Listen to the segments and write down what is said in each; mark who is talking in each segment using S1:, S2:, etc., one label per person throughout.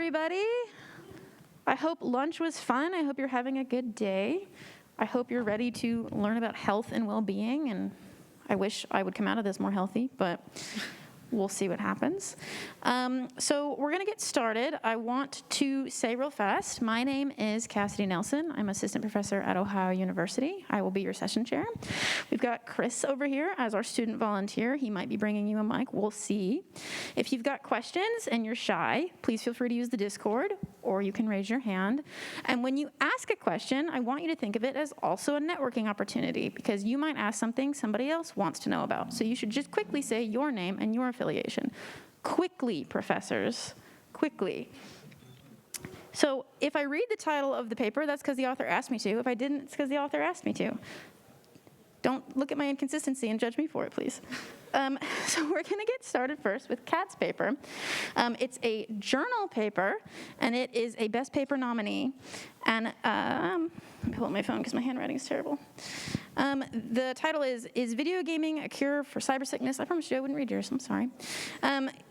S1: everybody. I hope lunch was fun. I hope you're having a good day. I hope you're ready to learn about health and well-being, and I wish I would come out of this more healthy, but we'll see what happens. So we're gonna get started. I want to say real fast, my name is Cassidy Nelson. I'm assistant professor at Ohio University. I will be your session chair. We've got Chris over here as our student volunteer. He might be bringing you a mic, we'll see. If you've got questions and you're shy, please feel free to use the Discord, or you can raise your hand. And when you ask a question, I want you to think of it as also a networking opportunity, because you might ask something somebody else wants to know about. So you should just quickly say your name and your affiliation. Quickly, professors, quickly. So if I read the title of the paper, that's because the author asked me to. If I didn't, it's because the author asked me to. Don't look at my inconsistency and judge me for it, please. So we're gonna get started first with Kat's paper. It's a journal paper, and it is a best paper nominee. And let me pull up my phone because my handwriting is terrible. The title is Video Gaming a Cure for Cybersickness? I promised you I wouldn't read yours, I'm sorry.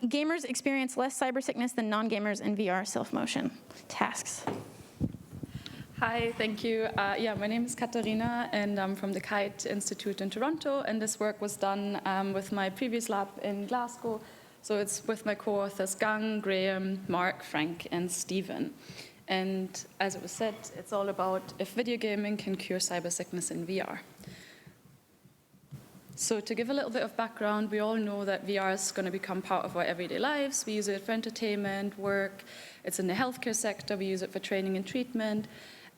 S1: Gamers experience less cybersickness than non-gamers in VR self-motion. Tasks.
S2: Hi, thank you. My name is Katharina, and I'm from the Kite Institute in Toronto, and this work was done with my previous lab in Glasgow. So it's with my co-authors Gang, Graham, Mark, Frank, and Stephen. And as it was said, it's all about if video gaming can cure cybersickness in VR. So to give a little bit of background, we all know that VR is going to become part of our everyday lives. We use it for entertainment, work. It's in the healthcare sector. We use it for training and treatment.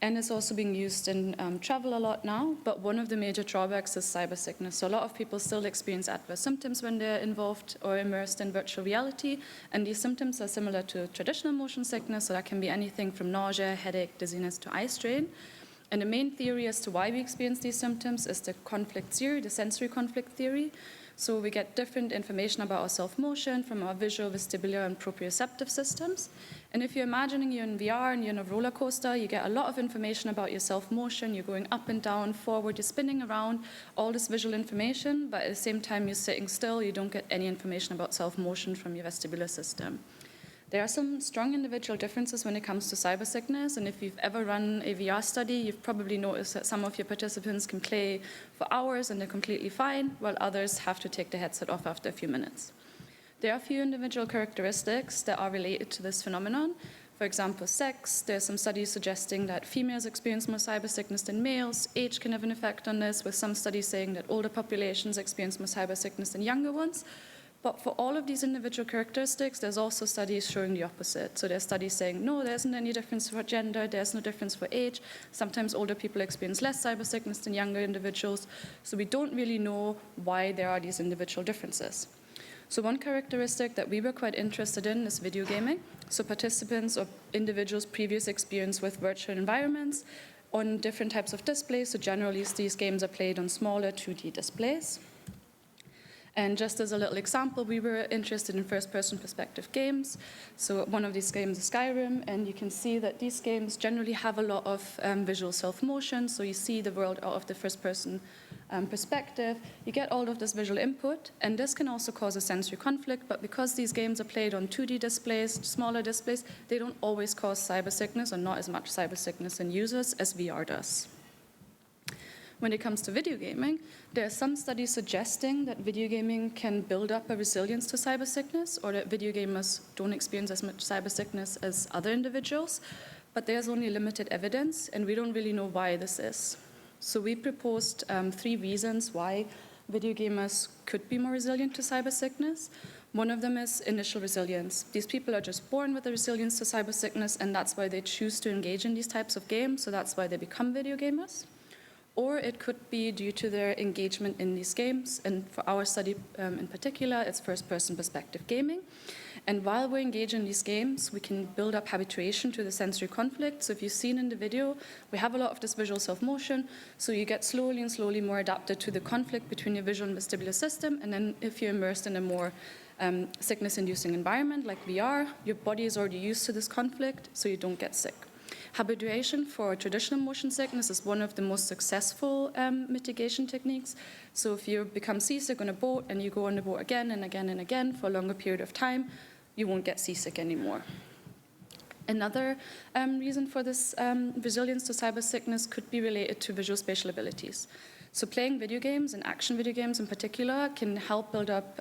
S2: And it's also being used in travel a lot now, but one of the major drawbacks is cybersickness. So a lot of people still experience adverse symptoms when they're involved or immersed in virtual reality, and these symptoms are similar to traditional motion sickness, so that can be anything from nausea, headache, dizziness to eye strain. And the main theory as to why we experience these symptoms is the conflict theory, the sensory conflict theory. So we get different information about our self-motion from our visual, vestibular, and proprioceptive systems. And if you're imagining you're in VR and you're in a roller coaster, you get a lot of information about your self-motion. You're going up and down, forward, you're spinning around, all this visual information, but at the same time you're sitting still, you don't get any information about self-motion from your vestibular system. There are some strong individual differences when it comes to cybersickness, and if you've ever run a VR study, you've probably noticed that some of your participants can play for hours and they're completely fine, while others have to take the headset off after a few minutes. There are a few individual characteristics that are related to this phenomenon. For example, sex. There are some studies suggesting that females experience more cybersickness than males. Age can have an effect on this, with some studies saying that older populations experience more cybersickness than younger ones. But for all of these individual characteristics, there's also studies showing the opposite. So there's studies saying, no, there isn't any difference for gender, there's no difference for age. Sometimes older people experience less cybersickness than younger individuals. So we don't really know why there are these individual differences. So one characteristic that we were quite interested in is video gaming. So participants or individuals' previous experience with virtual environments on different types of displays. So generally, these games are played on smaller 2D displays. And just as a little example, we were interested in first-person perspective games. So one of these games is Skyrim, and you can see that these games generally have a lot of visual self-motion. So you see the world out of the first-person perspective. You get all of this visual input, and this can also cause a sensory conflict. But because these games are played on 2D displays, smaller displays, they don't always cause cybersickness, or not as much cybersickness in users as VR does. When it comes to video gaming, there are some studies suggesting that video gaming can build up a resilience to cybersickness, or that video gamers don't experience as much cybersickness as other individuals, but there's only limited evidence, and we don't really know why this is. So we proposed 3 reasons why video gamers could be more resilient to cybersickness. One of them is initial resilience. These people are just born with a resilience to cybersickness, and that's why they choose to engage in these types of games, so that's why they become video gamers. Or it could be due to their engagement in these games, and for our study in particular, it's first-person perspective gaming. And while we're engaged in these games, we can build up habituation to the sensory conflict. So if you've seen in the video, we have a lot of this visual self-motion, so you get slowly and slowly more adapted to the conflict between your visual and vestibular system, and then if you're immersed in a more sickness-inducing environment like VR, your body is already used to this conflict, so you don't get sick. Habituation for traditional motion sickness is one of the most successful mitigation techniques. So if you become seasick on a boat and you go on the boat again and again and again for a longer period of time, you won't get seasick anymore. Another reason for this resilience to cybersickness could be related to visual spatial abilities. So playing video games, and action video games in particular, can help build up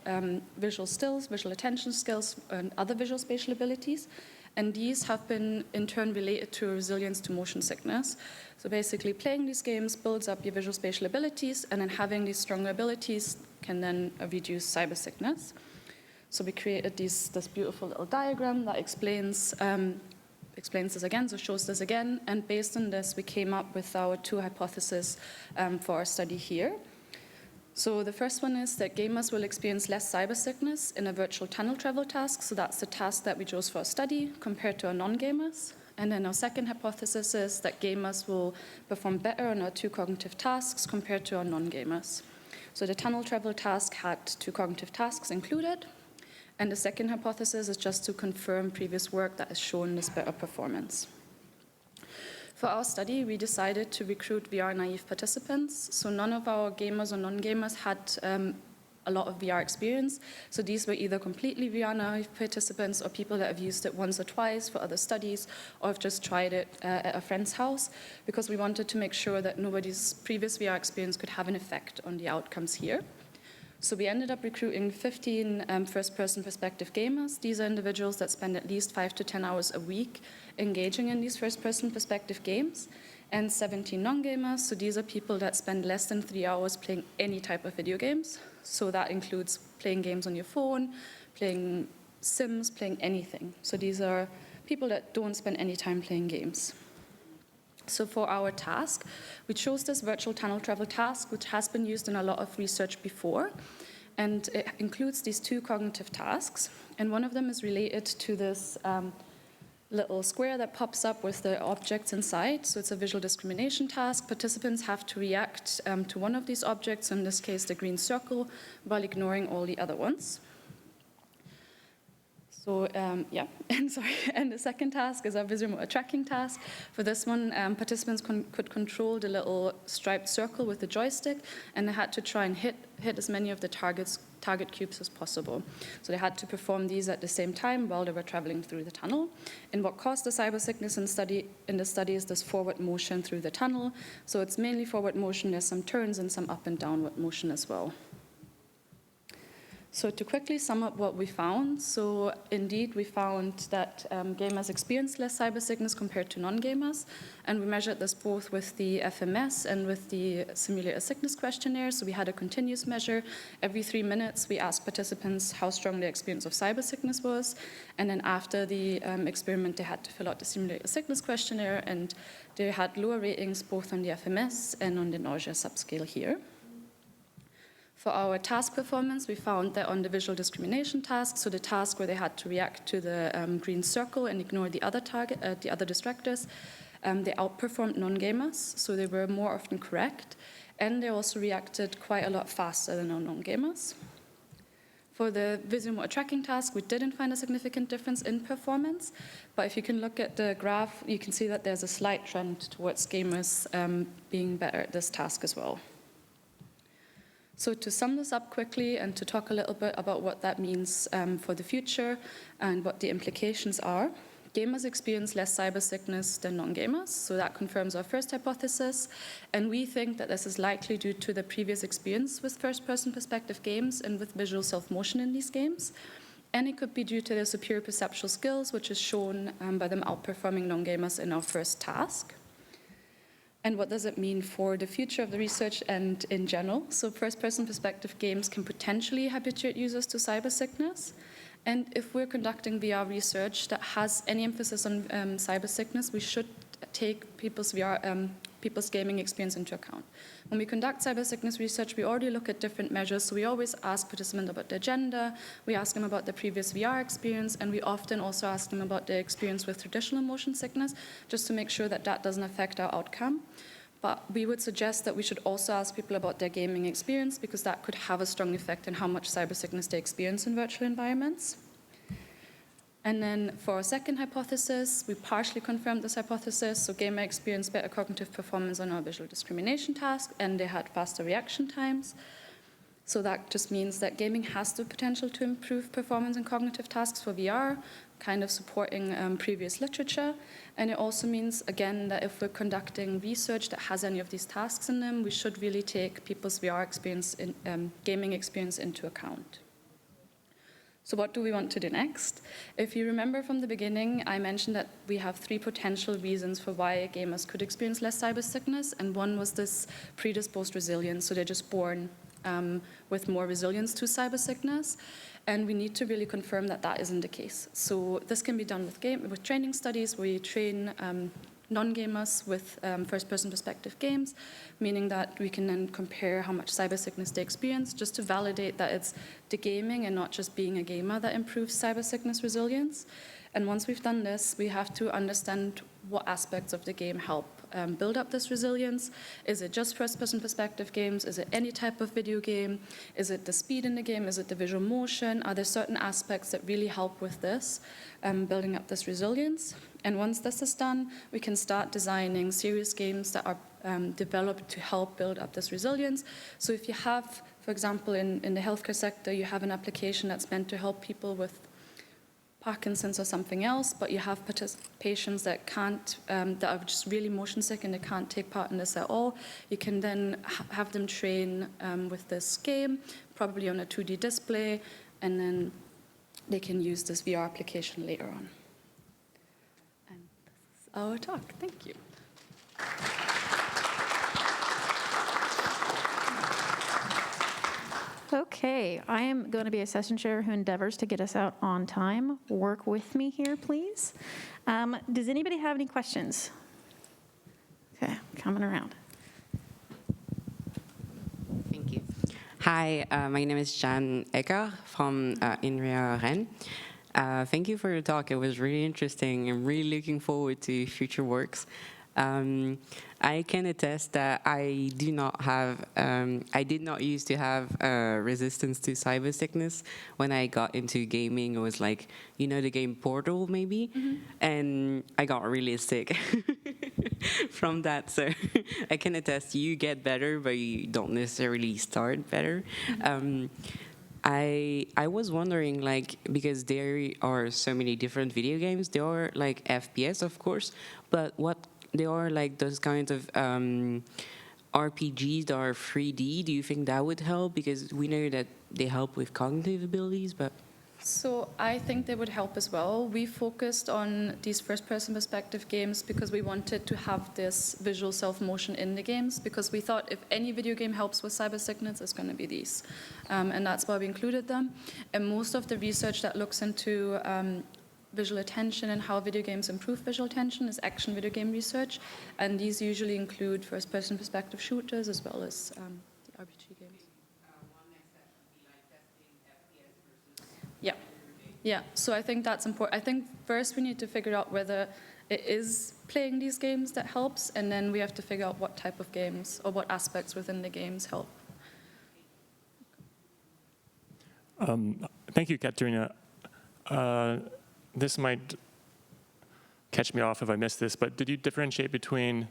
S2: visual stills, visual attention skills, and other visual spatial abilities. And these have been, in turn, related to resilience to motion sickness. So basically, playing these games builds up your visual spatial abilities, and then having these stronger abilities can then reduce cybersickness. So we created this beautiful little diagram that explains this again, so shows this again, and based on this, we came up with our two hypotheses for our study here. So the first one is that gamers will experience less cybersickness in a virtual tunnel travel task, so that's the task that we chose for our study, compared to our non-gamers. And then our second hypothesis is that gamers will perform better on our two cognitive tasks compared to our non-gamers. So the tunnel travel task had two cognitive tasks included, and the second hypothesis is just to confirm previous work that has shown this better performance. For our study, we decided to recruit VR-naive participants, so none of our gamers or non-gamers had a lot of VR experience. So these were either completely VR-naive participants or people that have used it once or twice for other studies or have just tried it at a friend's house, because we wanted to make sure that nobody's previous VR experience could have an effect on the outcomes here. So we ended up recruiting 15 first-person perspective gamers. These are individuals that spend at least 5 to 10 hours a week engaging in these first-person perspective games, and 17 non-gamers. So these are people that spend less than 3 hours playing any type of video games. So that includes playing games on your phone, playing Sims, playing anything. So these are people that don't spend any time playing games. So for our task, we chose this virtual tunnel travel task, which has been used in a lot of research before. And it includes these two cognitive tasks. And one of them is related to this little square that pops up with the objects inside. So it's a visual discrimination task. Participants have to react to one of these objects, in this case the green circle, while ignoring all the other ones. So and the second task is a visual motor tracking task. For this one, participants could control the little striped circle with the joystick, and they had to try and hit as many of the target cubes as possible. So they had to perform these at the same time while they were traveling through the tunnel. And what caused the cybersickness in the study is this forward motion through the tunnel. So it's mainly forward motion. There's some turns and some up and downward motion as well. So to quickly sum up what we found, so indeed we found that gamers experience less cybersickness compared to non-gamers, and we measured this both with the FMS and with the simulator sickness questionnaire. So we had a continuous measure. Every 3 minutes we asked participants how strong their experience of cybersickness was, and then after the experiment they had to fill out the simulator sickness questionnaire, and they had lower ratings both on the FMS and on the nausea subscale here. For our task performance, we found that on the visual discrimination task, so the task where they had to react to the green circle and ignore the other distractors, they outperformed non-gamers, so they were more often correct, and they also reacted quite a lot faster than our non-gamers. For the visual motor tracking task, we didn't find a significant difference in performance, but if you can look at the graph, you can see that there's a slight trend towards gamers being better at this task as well. So to sum this up quickly and to talk a little bit about what that means for the future and what the implications are, gamers experience less cybersickness than non-gamers, so that confirms our first hypothesis, and we think that this is likely due to the previous experience with first-person perspective games and with visual self-motion in these games, and it could be due to their superior perceptual skills, which is shown by them outperforming non-gamers in our first task. And what does it mean for the future of the research and in general? So first-person perspective games can potentially habituate users to cybersickness. And if we're conducting VR research that has any emphasis on cybersickness, we should take people's gaming experience into account. When we conduct cybersickness research, we already look at different measures. So we always ask participants about their gender, we ask them about their previous VR experience, and we often also ask them about their experience with traditional motion sickness, just to make sure that that doesn't affect our outcome. But we would suggest that we should also ask people about their gaming experience, because that could have a strong effect on how much cybersickness they experience in virtual environments. And then for our second hypothesis, we partially confirmed this hypothesis. So gamer experienced better cognitive performance on our visual discrimination task, and they had faster reaction times. So that just means that gaming has the potential to improve performance in cognitive tasks for VR, kind of supporting previous literature. And it also means, again, that if we're conducting research that has any of these tasks in them, we should really take people's VR experience, gaming experience into account. So what do we want to do next? If you remember from the beginning, I mentioned that we have 3 potential reasons for why gamers could experience less cybersickness, and one was this predisposed resilience, so they're just born with more resilience to cybersickness, and we need to really confirm that that isn't the case. So this can be done with training studies. We train non-gamers with first-person perspective games, meaning that we can then compare how much cybersickness they experience, just to validate that it's the gaming and not just being a gamer that improves cybersickness resilience. And once we've done this, we have to understand what aspects of the game help build up this resilience. Is it just first-person perspective games? Is it any type of video game? Is it the speed in the game? Is it the visual motion? Are there certain aspects that really help with this, building up this resilience? And once this is done, we can start designing serious games that are developed to help build up this resilience. So if you have, for example, in the healthcare sector, you have an application that's meant to help people with Parkinson's or something else, but you have patients that can't, that are just really motion sick and they can't take part in this at all. You can then have them train with this game, probably on a 2D display, and then they can use this VR application later on. And this is our talk. Thank you.
S1: Okay, I am going to be a session chair who endeavors to get us out on time. Work with me here, please. Does anybody have any questions? Okay, coming around.
S3: Thank you. Hi, my name is Jan Ecker from INRIA Rennes. Thank you for your talk. It was really interesting. I'm really looking forward to future works. I can attest that I did not used to have resistance to cybersickness. When I got into gaming, it was like, you know, the game Portal, maybe? Mm-hmm. And I got really sick from that. So I can attest you get better, but you don't necessarily start better. Mm-hmm. I was wondering, like, because there are so many different video games, there are like FPS, of course, but what they are like those kinds of RPGs that are 3D. Do you think that would help? Because we know that they help with cognitive abilities, but...
S2: So I think they would help as well. We focused on these first-person perspective games because we wanted to have this visual self-motion in the games, because we thought if any video game helps with cybersickness, it's going to be these. And that's why we included them. And most of the research that looks into visual attention and how video games improve visual attention is action video game research, and these usually include first-person perspective shooters as well as the RPG games. Yeah. So I think that's important. I think first we need to figure out whether it is playing these games that helps, and then we have to figure out what type of games or what aspects within the games help.
S4: Thank you, Katharina. This might catch me off if I missed this, but did you differentiate between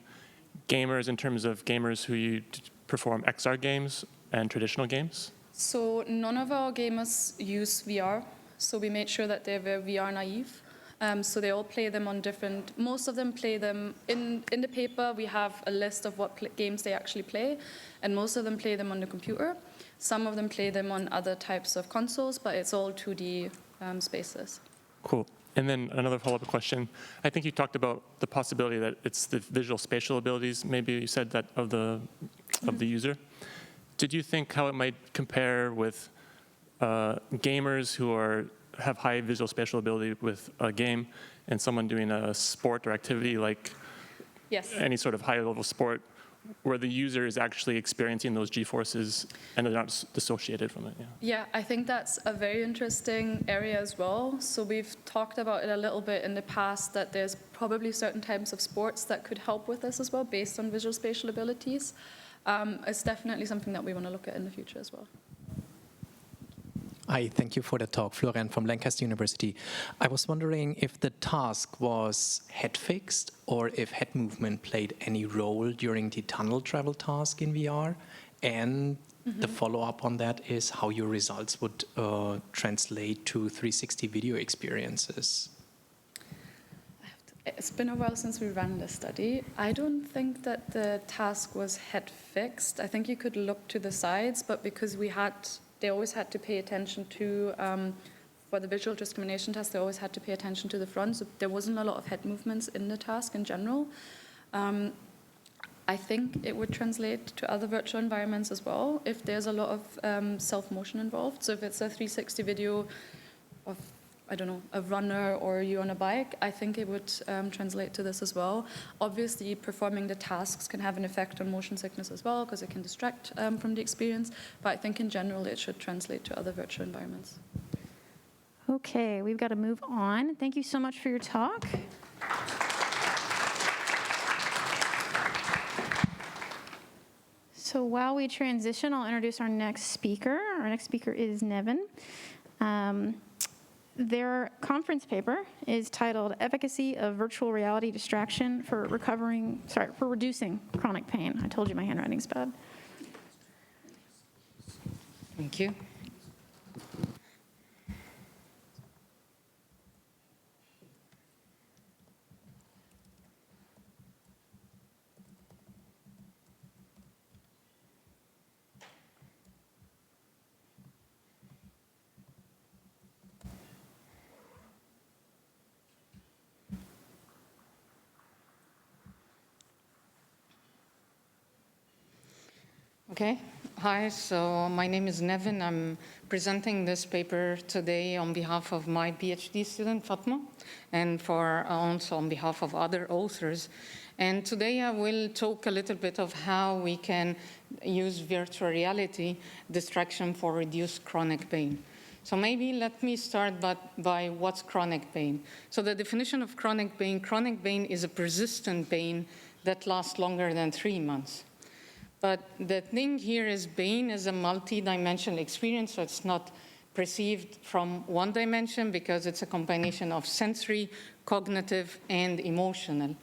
S4: gamers in terms of gamers who perform XR games and traditional games? So
S2: none of our gamers use VR, so we made sure that they're very VR naive. So they all play them on different, most of them play them, in the paper we have a list of what games they actually play, and most of them play them on the computer. Some of them play them on other types of consoles, but it's all 2D spaces. Cool. And then another follow-up question. I think you talked about the possibility that it's the visual spatial abilities, maybe you said that of the user. Did you think how it might compare with gamers who have high visual spatial ability with a game and someone doing a sport or activity like any sort of high-level sport, where the user is actually experiencing those G-forces and they're not dissociated from it? Yeah, I think that's a very interesting area as well. So we've talked about it a little bit in the past, that there's probably certain types of sports that could help with this as well, based on visual spatial abilities. It's definitely something that we want to look at in the future as well.
S5: Hi, thank you for the talk. Florian from Lancaster University. I was wondering if the task was head fixed or if head movement played any role during the tunnel travel task in VR. And the follow-up on that is how your results would translate to 360 video experiences.
S2: It's been a while since we ran this study. I don't think that the task was head fixed. I think you could look to the sides, but because they always had to pay attention to, for the visual discrimination task, they always had to pay attention to the front, so there wasn't a lot of head movements in the task in general. I think it would translate to other virtual environments as well if there's a lot of self-motion involved. So if it's a 360 video of, I don't know, a runner or you on a bike, I think it would translate to this as well. Obviously, performing the tasks can have an effect on motion sickness as well because it can distract from the experience, but I think in general it should translate to other virtual environments.
S1: Okay, we've got to move on. Thank you so much for your talk. So while we transition, I'll introduce our next speaker. Our next speaker is Neven. Their conference paper is titled Efficacy of Virtual Reality Distraction for Reducing Chronic Pain. I told you my handwriting's bad.
S6: Thank you. Okay, hi, so my name is Neven. I'm presenting this paper today on behalf of my PhD student, Fatma, and also on behalf of other authors. And today I will talk a little bit of how we can use virtual reality distraction for reduced chronic pain. So maybe let me start by what's chronic pain. So the definition of chronic pain is a persistent pain that lasts longer than 3 months. But the thing here is pain is a multi-dimensional experience, so it's not perceived from one dimension because it's a combination of sensory, cognitive, and emotional.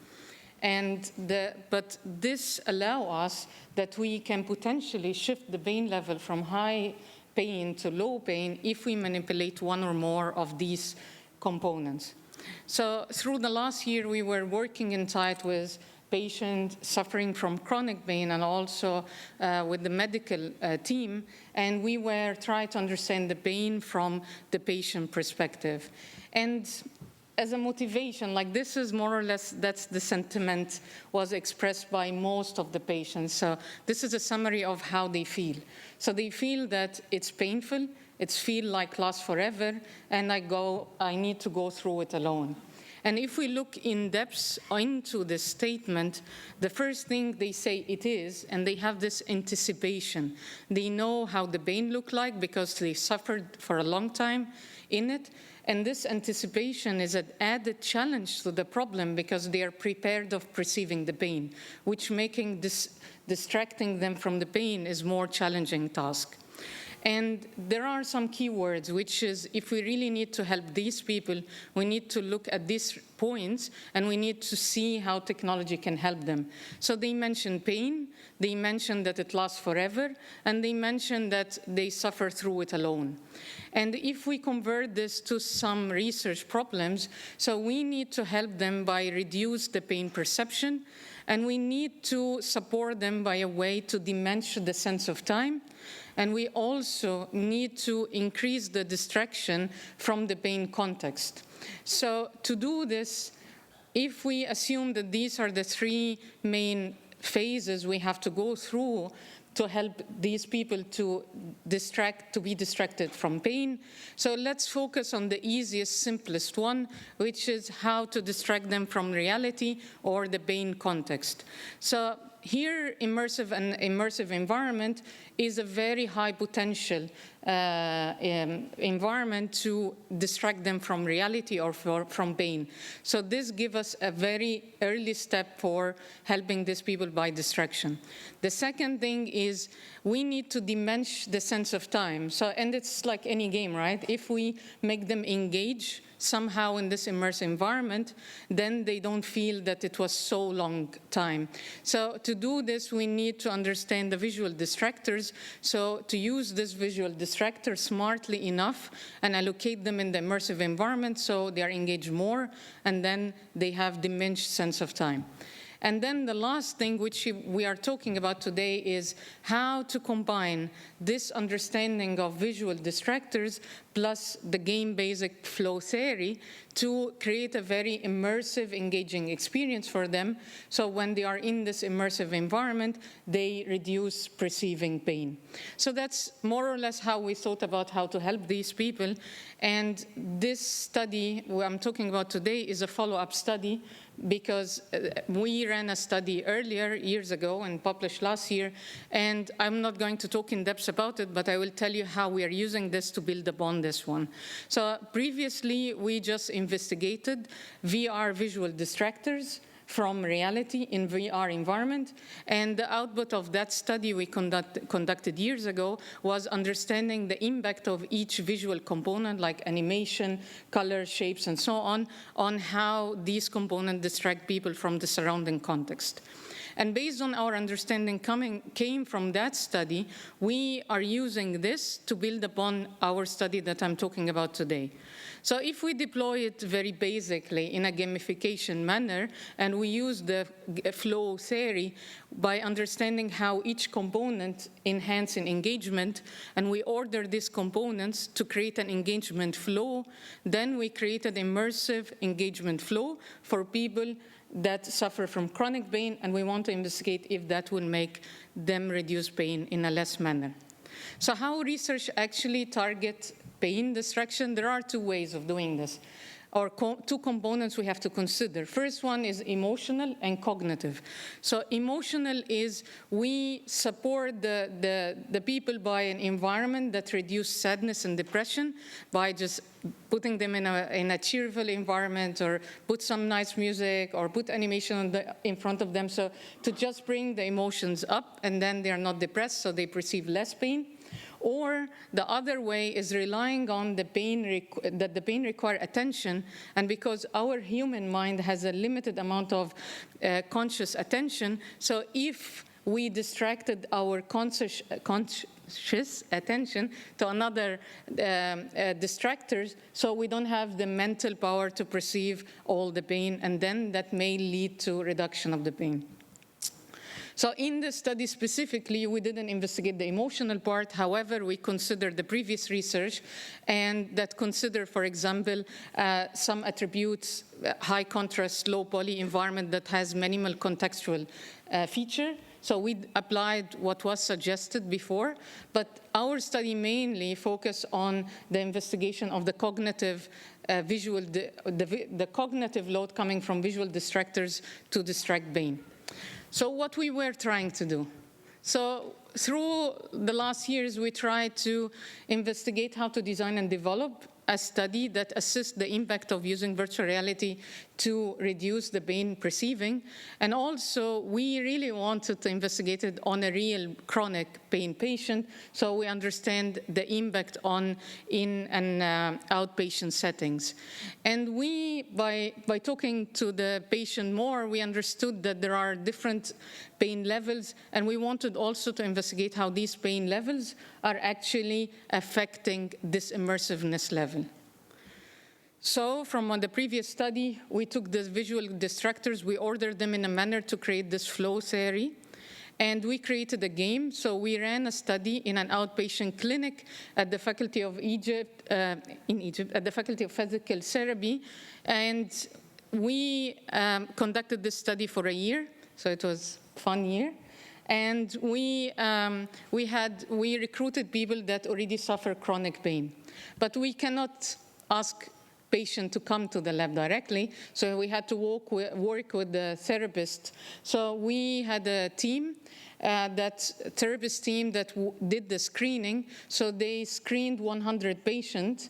S6: But this allows us that we can potentially shift the pain level from high pain to low pain if we manipulate one or more of these components. So through the last year, we were working in tight with patients suffering from chronic pain and also with the medical team, and we were trying to understand the pain from the patient perspective. And as a motivation, like this is more or less, that's the sentiment was expressed by most of the patients. So this is a summary of how they feel. So they feel that it's painful, it's feel like lasts forever, and I need to go through it alone. And if we look in depth into this statement, the first thing they say it is, and they have this anticipation. They know how the pain looked like because they suffered for a long time in it. And this anticipation is an added challenge to the problem because they are prepared of perceiving the pain, which making this distracting them from the pain is more challenging task. And there are some keywords, which is if we really need to help these people, we need to look at these points and we need to see how technology can help them. So they mentioned pain, they mentioned that it lasts forever, and they mentioned that they suffer through it alone. And if we convert this to some research problems, so we need to help them by reduce the pain perception, and we need to support them by a way to diminish the sense of time. And we also need to increase the distraction from the pain context. So to do this, if we assume that these are the 3 main phases we have to go through to help these people to be distracted from pain. So let's focus on the easiest, simplest one, which is how to distract them from reality or the pain context. So here, immersive environment is a very high potential environment to distract them from reality or from pain. So this gives us a very early step for helping these people by distraction. The second thing is we need to diminish the sense of time. So, and it's like any game, right? If we make them engage somehow in this immersive environment, then they don't feel that it was so long time. So to do this, we need to understand the visual distractors. So to use this visual distractor smartly enough and allocate them in the immersive environment so they are engaged more, and then they have diminished sense of time. And then the last thing which we are talking about today is how to combine this understanding of visual distractors plus the game basic flow theory to create a very immersive, engaging experience for them. So when they are in this immersive environment, they reduce perceiving pain. So that's more or less how we thought about how to help these people. And this study I'm talking about today is a follow-up study, because we ran a study earlier, years ago, and published last year, and I'm not going to talk in depth about it, but I will tell you how we are using this to build upon this one. So previously, we just investigated VR visual distractors from reality in VR environment. And the output of that study we conducted years ago was understanding the impact of each visual component, like animation, color, shapes, and so on how these components distract people from the surrounding context. And based on our understanding came from that study, we are using this to build upon our study that I'm talking about today. So if we deploy it very basically in a gamification manner, and we use the flow theory by understanding how each component enhances engagement, and we order these components to create an engagement flow, then we created immersive engagement flow for people that suffer from chronic pain, and we want to investigate if that will make them reduce pain in a less manner. So how research actually targets pain distraction? There are two ways of doing this, or two components we have to consider. First one is emotional and cognitive. So emotional is we support the people by an environment that reduces sadness and depression by just putting them in a cheerful environment, or put some nice music, or put animation in front of them, so to just bring the emotions up, and then they are not depressed, so they perceive less pain. Or the other way is relying on the pain that the pain requires attention, and because our human mind has a limited amount of conscious attention, so if we distracted our conscious attention to another distractors, so we don't have the mental power to perceive all the pain, and then that may lead to reduction of the pain. So in the study specifically, we didn't investigate the emotional part. However, we considered the previous research, and that considered, for example, some attributes, high contrast, low poly environment that has minimal contextual feature. So we applied what was suggested before, but our study mainly focused on the investigation of the cognitive the cognitive load coming from visual distractors to distract pain. So what we were trying to do. So through the last years, we tried to investigate how to design and develop a study that assists the impact of using virtual reality to reduce the pain perceiving. And also, we really wanted to investigate it on a real chronic pain patient, so we understand the impact in an outpatient settings. And we, by talking to the patient more, we understood that there are different pain levels, and we wanted also to investigate how these pain levels are actually affecting this immersiveness level. So from the previous study, we took the visual distractors, we ordered them in a manner to create this flow theory, and we created a game. So we ran a study in an outpatient clinic at the Faculty of at the Faculty of Physical Therapy, and we conducted this study for a year, so it was a fun year. And we recruited people that already suffer chronic pain, but we cannot ask patient to come to the lab directly, so we had to work with the therapist. So we had a team, therapist team that did the screening. So they screened 100 patients,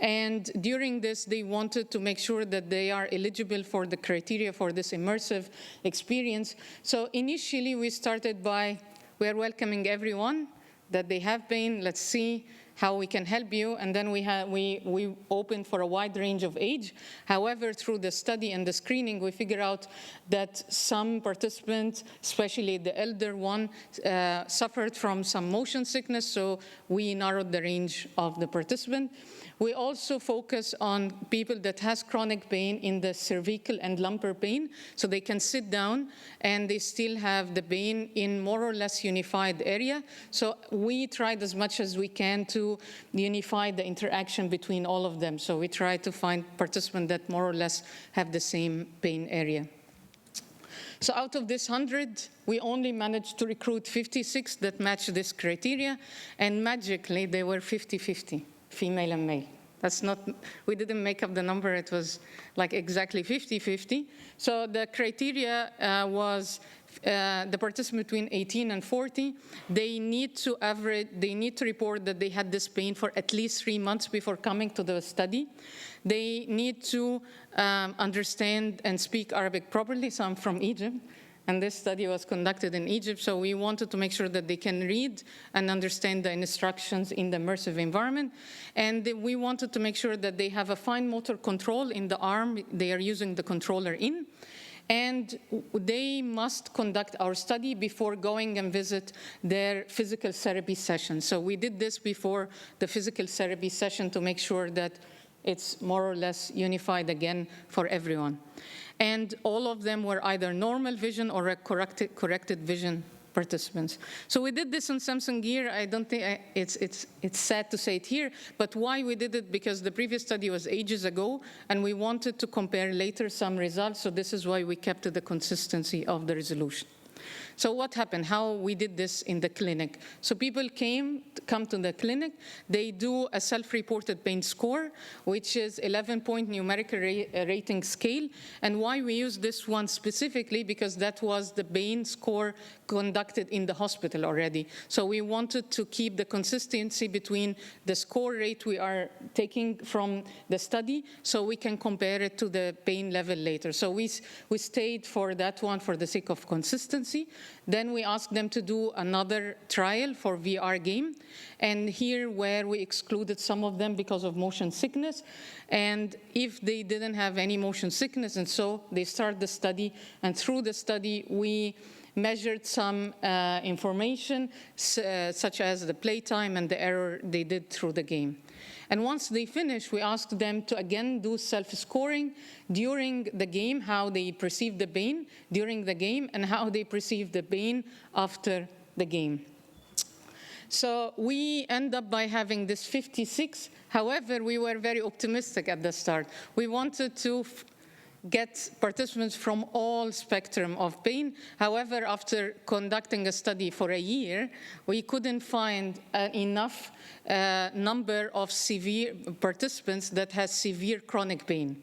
S6: and during this they wanted to make sure that they are eligible for the criteria for this immersive experience. So initially we started by, we are welcoming everyone that they have pain, let's see how we can help you. And then we opened for a wide range of age. However, through the study and the screening, we figure out that some participants, especially the elder one, suffered from some motion sickness, so we narrowed the range of the participant. We also focus on people that has chronic pain in the cervical and lumbar pain, so they can sit down and they still have the pain in more or less unified area. So we tried as much as we can to unify the interaction between all of them. So we try to find participants that more or less have the same pain area. So out of this 100, we only managed to recruit 56 that match this criteria, and magically they were 50-50. Female and male. That's not, we didn't make up the number, it was like exactly 50-50. So the criteria was the participant between 18 and 40, they need to report that they had this pain for at least 3 months before coming to the study. They need to understand and speak Arabic properly, so I'm from Egypt. And this study was conducted in Egypt, so we wanted to make sure that they can read and understand the instructions in the immersive environment. And we wanted to make sure that they have a fine motor control in the arm they are using the controller in. And they must conduct our study before going and visit their physical therapy session. So we did this before the physical therapy session to make sure that it's more or less unified again for everyone. And all of them were either normal vision or a corrected vision participants. So we did this on Samsung Gear. I don't think it's sad to say it here, but why we did it? Because the previous study was ages ago, and we wanted to compare later some results. So this is why we kept the consistency of the resolution. So what happened? How we did this in the clinic? So people come to the clinic. They do a self-reported pain score, which is 11-point numerical rating scale. And why we use this one specifically? Because that was the pain score conducted in the hospital already. So we wanted to keep the consistency between the score rate we are taking from the study, so we can compare it to the pain level later. So we stayed for that one for the sake of consistency. Then we asked them to do another trial for VR game. And here where we excluded some of them because of motion sickness. And if they didn't have any motion sickness, and so they start the study. And through the study, we measured some information, such as the playtime and the error they did through the game. And once they finished, we asked them to again do self-scoring during the game, how they perceive the pain during the game, and how they perceive the pain after the game. So we end up by having this 56. However, we were very optimistic at the start. We wanted to get participants from all spectrum of pain. However, after conducting a study for a year, we couldn't find enough number of severe participants that has severe chronic pain.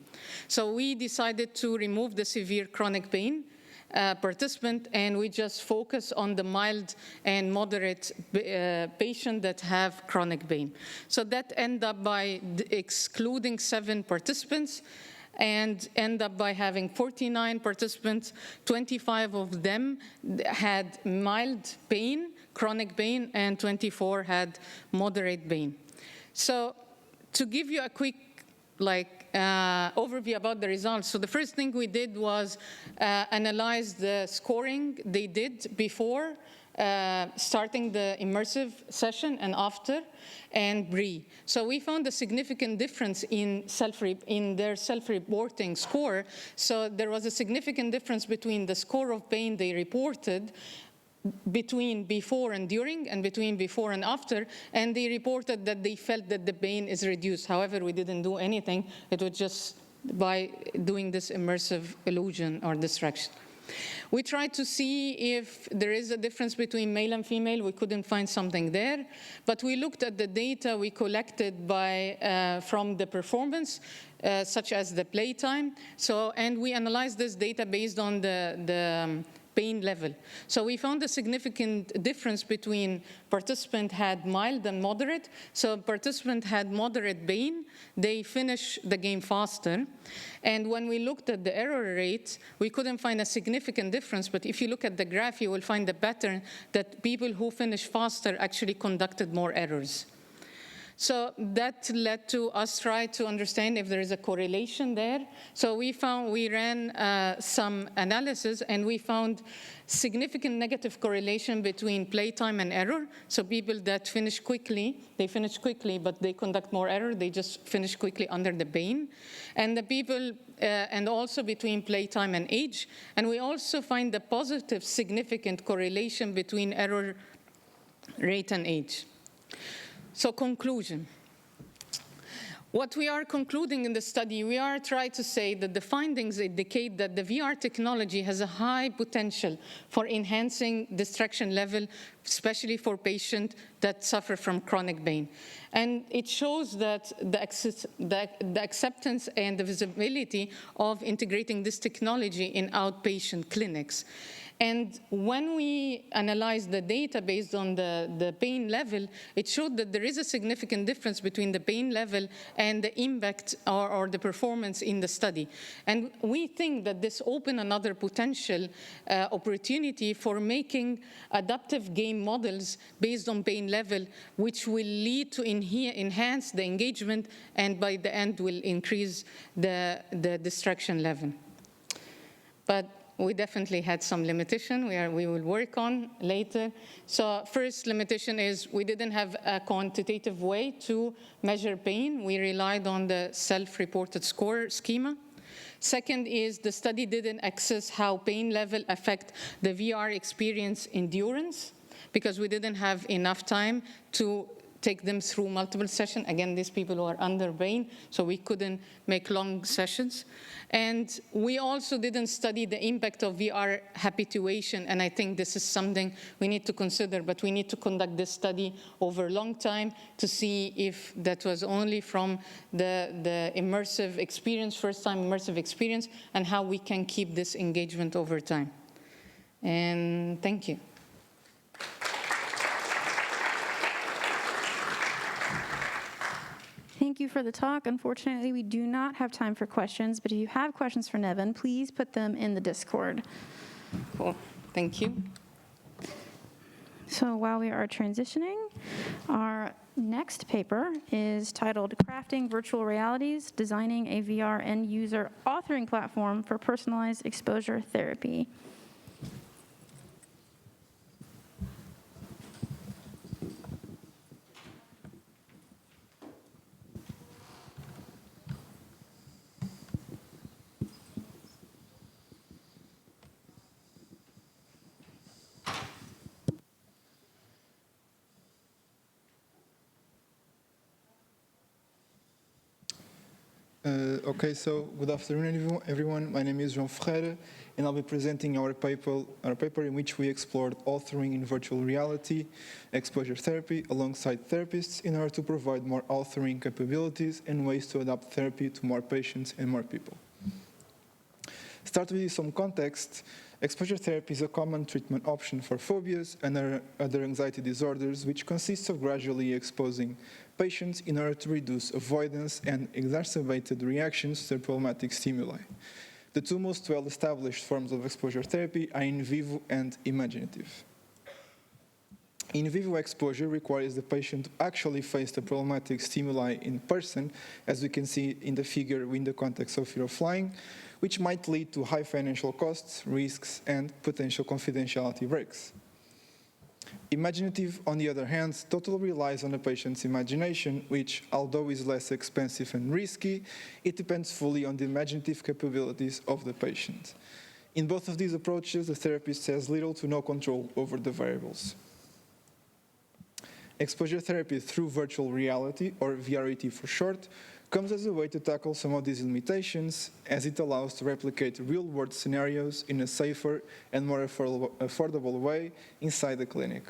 S6: So we decided to remove the severe chronic pain participant, and we just focus on the mild and moderate patient that have chronic pain. So that ended up by excluding 7 participants, and end up by having 49 participants. 25 of them had mild pain, chronic pain, and 24 had moderate pain. So to give you a quick overview about the results. So the first thing we did was analyze the scoring they did before starting the immersive session and after, and BRE. So we found a significant difference in their self-reporting score. So there was a significant difference between the score of pain they reported between before and during, and between before and after, and they reported that they felt that the pain is reduced. However, we didn't do anything. It was just by doing this immersive illusion or distraction. We tried to see if there is a difference between male and female. We couldn't find something there. But we looked at the data we collected from the performance, such as the playtime. And we analyzed this data based on the pain level. So we found a significant difference between participant had mild and moderate. So participant had moderate pain. They finish the game faster. And when we looked at the error rate, we couldn't find a significant difference. But if you look at the graph, you will find the pattern that people who finish faster actually conducted more errors. So that led to us try to understand if there is a correlation there. So we ran some analysis, and we found significant negative correlation between playtime and error. So people that finish quickly, but they conduct more error, they just finish quickly under the pain. And the people, and also between playtime and age. And we also find a positive significant correlation between error rate and age. So conclusion. What we are concluding in the study, we are trying to say that the findings indicate that the VR technology has a high potential for enhancing distraction level, especially for patients that suffer from chronic pain. And it shows that the acceptance and the visibility of integrating this technology in outpatient clinics. And when we analyzed the data based on the pain level, it showed that there is a significant difference between the pain level and the impact or the performance in the study. And we think that this opens another potential opportunity for making adaptive game models based on pain level, which will lead to enhance the engagement, and by the end will increase the distraction level. But we definitely had some limitation we will work on later. So first limitation is we didn't have a quantitative way to measure pain. We relied on the self-reported score schema. Second is the study didn't assess how pain level affect the VR experience endurance, because we didn't have enough time to take them through multiple sessions. Again, these people who are under pain, so we couldn't make long sessions. And we also didn't study the impact of VR habituation, and I think this is something we need to consider, but we need to conduct this study over a long time to see if that was only from the immersive experience, first-time immersive experience, and how we can keep this engagement over time. And thank you.
S1: Thank you for the talk. Unfortunately, we do not have time for questions, but if you have questions for Neven, please put them in the Discord.
S6: Cool. Thank you.
S1: So while we are transitioning, our next paper is titled Crafting Virtual Realities, Designing a VR End-User Authoring Platform for Personalized Exposure Therapy.
S7: Okay, so good afternoon, everyone. My name is João Ferreira, and I'll be presenting our paper in which we explored authoring in virtual reality, exposure therapy, alongside therapists in order to provide more authoring capabilities and ways to adapt therapy to more patients and more people. Start with some context. Exposure therapy is a common treatment option for phobias and other anxiety disorders, which consists of gradually exposing patients in order to reduce avoidance and exacerbated reactions to problematic stimuli. The two most well-established forms of exposure therapy are in vivo and imaginative. In vivo exposure requires the patient to actually face the problematic stimuli in person, as we can see in the figure in the context of fear of flying, which might lead to high financial costs, risks, and potential confidentiality breaks. Imaginative, on the other hand, totally relies on the patient's imagination, which, although is less expensive and risky, it depends fully on the imaginative capabilities of the patient. In both of these approaches, the therapist has little to no control over the variables. Exposure therapy through virtual reality, or VRET for short, comes as a way to tackle some of these limitations, as it allows to replicate real-world scenarios in a safer and more affordable way inside the clinic,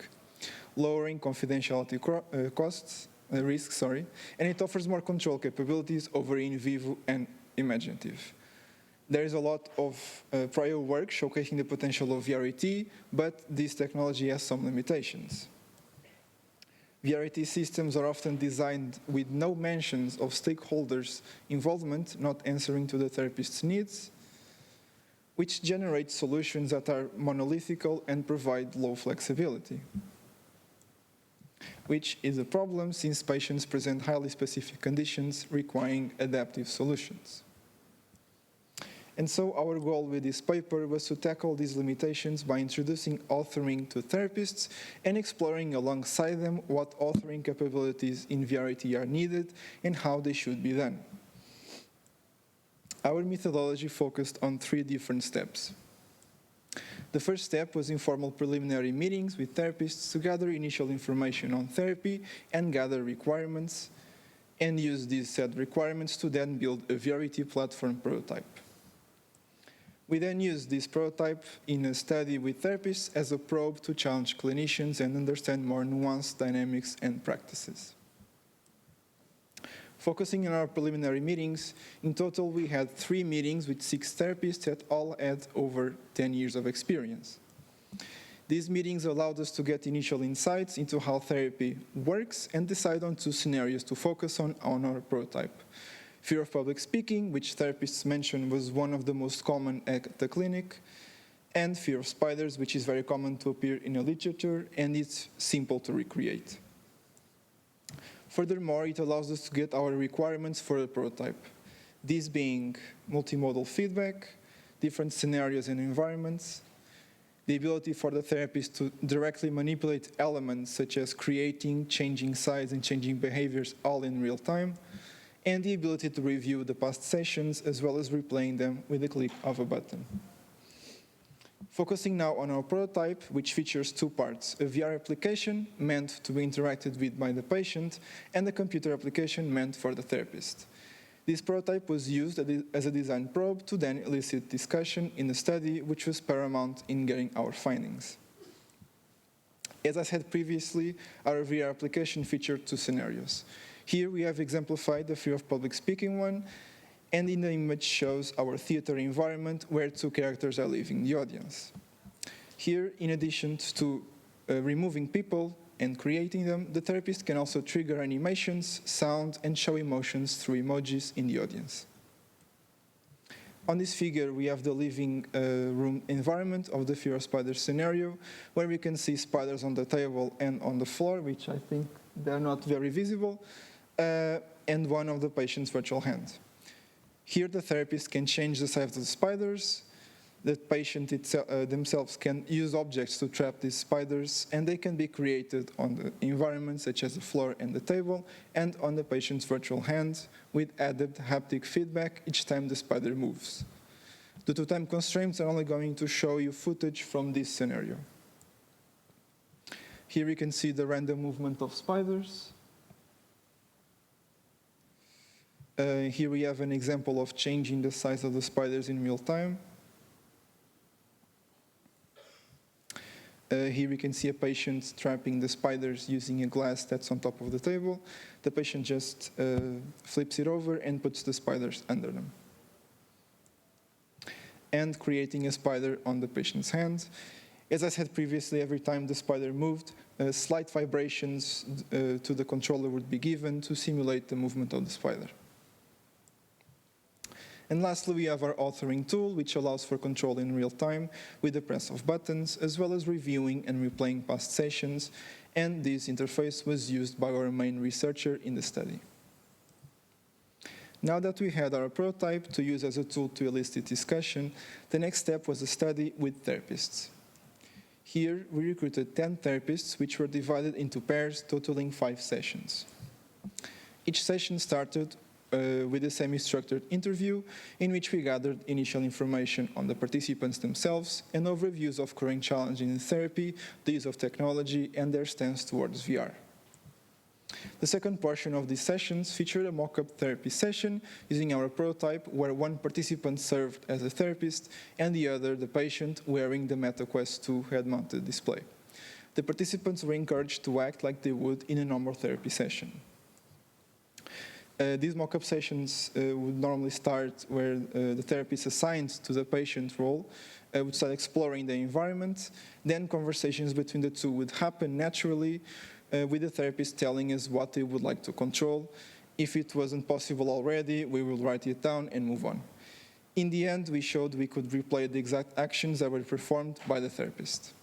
S7: lowering confidentiality risks, and it offers more control capabilities over in vivo and imaginative. There is a lot of prior work showcasing the potential of VRET, but this technology has some limitations. VRET systems are often designed with no mentions of stakeholders' involvement, not answering to the therapist's needs, which generates solutions that are monolithic and provide low flexibility. which is a problem since patients present highly specific conditions requiring adaptive solutions. And so our goal with this paper was to tackle these limitations by introducing authoring to therapists and exploring alongside them what authoring capabilities in VRAT are needed and how they should be done. Our methodology focused on 3 different steps. The first step was informal preliminary meetings with therapists to gather initial information on therapy and gather requirements, and use these set requirements to then build a VRAT platform prototype. We then used this prototype in a study with therapists as a probe to challenge clinicians and understand more nuanced dynamics and practices. Focusing on our preliminary meetings, in total we had 3 meetings with 6 therapists that all had over 10 years of experience. These meetings allowed us to get initial insights into how therapy works and decide on 2 scenarios to focus on our prototype. Fear of public speaking, which therapists mentioned was one of the most common at the clinic, and fear of spiders, which is very common to appear in the literature, and it's simple to recreate. Furthermore, it allows us to get our requirements for a prototype, these being multimodal feedback, different scenarios and environments, the ability for the therapist to directly manipulate elements such as creating, changing size, and changing behaviors all in real time, and the ability to review the past sessions as well as replaying them with a click of a button. Focusing now on our prototype, which features 2 parts, a VR application meant to be interacted with by the patient, and a computer application meant for the therapist. This prototype was used as a design probe to then elicit discussion in the study, which was paramount in getting our findings. As I said previously, our VR application featured 2 scenarios. Here we have exemplified the fear of public speaking one, and in the image shows our theater environment where 2 characters are leaving the audience. Here, in addition to removing people and creating them, the therapist can also trigger animations, sound, and show emotions through emojis in the audience. On this figure, we have the living room environment of the fear of spiders scenario, where we can see spiders on the table and on the floor, which I think they're not very visible, and one of the patient's virtual hand. Here, the therapist can change the size of the spiders. The patient themselves can use objects to trap these spiders, and they can be created on the environment, such as the floor and the table, and on the patient's virtual hand, with added haptic feedback each time the spider moves. Due to time constraints, I'm only going to show you footage from this scenario. Here you can see the random movement of spiders. Here we have an example of changing the size of the spiders in real time. Here we can see a patient trapping the spiders using a glass that's on top of the table. The patient just flips it over and puts the spiders under them. And creating a spider on the patient's hand. As I said previously, every time the spider moved, slight vibrations to the controller would be given to simulate the movement of the spider. And lastly, we have our authoring tool, which allows for control in real time with the press of buttons, as well as reviewing and replaying past sessions, and this interface was used by our main researcher in the study. Now that we had our prototype to use as a tool to elicit discussion, the next step was a study with therapists. Here, we recruited 10 therapists, which were divided into pairs, totaling 5 sessions. Each session started with a semi-structured interview in which we gathered initial information on the participants themselves and overviews of current challenges in therapy, the use of technology, and their stance towards VR. The second portion of these sessions featured a mock-up therapy session using our prototype where one participant served as a therapist and the other the patient wearing the MetaQuest 2 head-mounted display. The participants were encouraged to act like they would in a normal therapy session. These mock-up sessions would normally start where the therapist assigned to the patient role would start exploring the environment. Then conversations between the two would happen naturally with the therapist telling us what they would like to control. If it wasn't possible already, we will write it down and move on. In the end, we showed we could replay the exact actions that were performed by the therapist.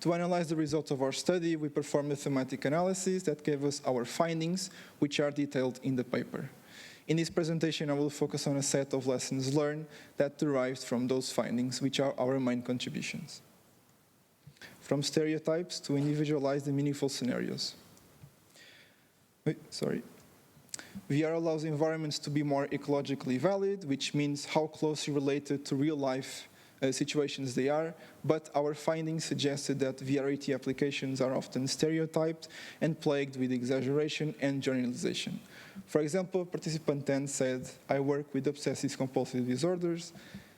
S7: To analyze the results of our study, we performed a thematic analysis that gave us our findings, which are detailed in the paper. In this presentation, I will focus on a set of lessons learned that derived from those findings, which are our main contributions. From stereotypes to individualized and meaningful scenarios. VR allows environments to be more ecologically valid, which means how closely related to real-life situations they are, but our findings suggested that VRAT applications are often stereotyped and plagued with exaggeration and generalization. For example, participant 10 said, "I work with obsessive-compulsive disorders.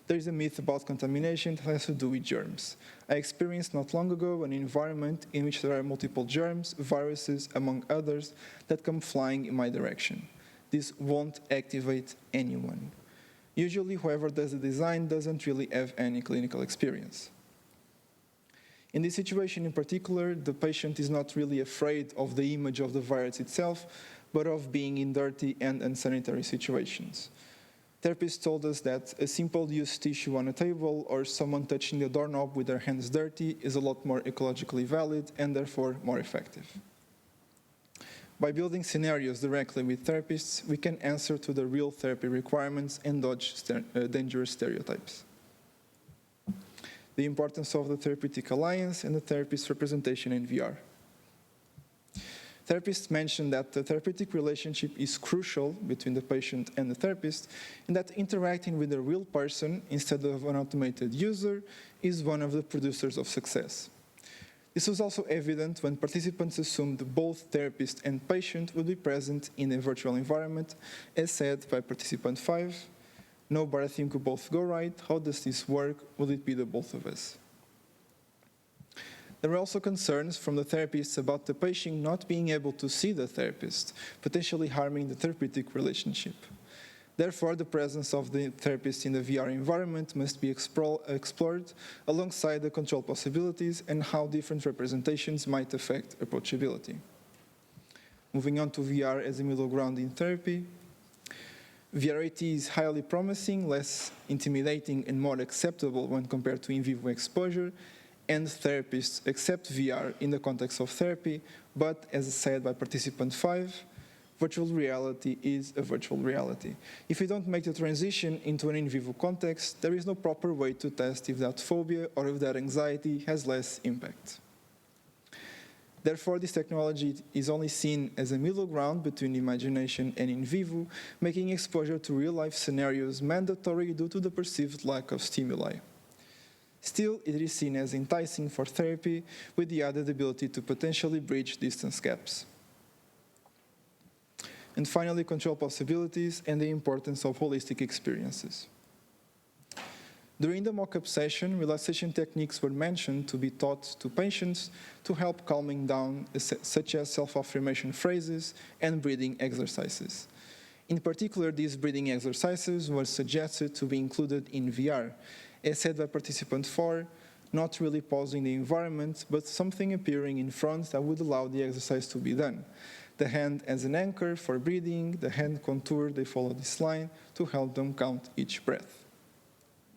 S7: There is a myth about contamination that has to do with germs. I experienced not long ago an environment in which there are multiple germs, viruses, among others, that come flying in my direction. This won't activate anyone. Usually, whoever does the design doesn't really have any clinical experience." In this situation in particular, the patient is not really afraid of the image of the virus itself, but of being in dirty and unsanitary situations. Therapists told us that a simple used tissue on a table or someone touching the doorknob with their hands dirty is a lot more ecologically valid and therefore more effective. By building scenarios directly with therapists, we can answer to the real therapy requirements and dodge dangerous stereotypes. The importance of the therapeutic alliance and the therapist's representation in VR. Therapists mention that the therapeutic relationship is crucial between the patient and the therapist, and that interacting with a real person instead of an automated user is one of the producers of success. This was also evident when participants assumed both therapist and patient would be present in a virtual environment, as said by participant 5. "No, but I think we both go right. How does this work? Will it be the both of us?" There were also concerns from the therapists about the patient not being able to see the therapist, potentially harming the therapeutic relationship. Therefore, the presence of the therapist in the VR environment must be explored alongside the control possibilities and how different representations might affect approachability. Moving on to VR as a middle ground in therapy. VRAT is highly promising, less intimidating, and more acceptable when compared to in vivo exposure, and therapists accept VR in the context of therapy, but as said by participant 5, virtual reality is a virtual reality. If we don't make the transition into an in vivo context, there is no proper way to test if that phobia or if that anxiety has less impact. Therefore, this technology is only seen as a middle ground between imagination and in vivo, making exposure to real-life scenarios mandatory due to the perceived lack of stimuli. Still, it is seen as enticing for therapy, with the added ability to potentially bridge distance gaps. And finally, control possibilities and the importance of holistic experiences. During the mock-up session, relaxation techniques were mentioned to be taught to patients to help calming down, such as self-affirmation phrases and breathing exercises. In particular, these breathing exercises were suggested to be included in VR, as said by participant 4, not really pausing the environment, but something appearing in front that would allow the exercise to be done. The hand as an anchor for breathing, the hand contour, they follow this line to help them count each breath.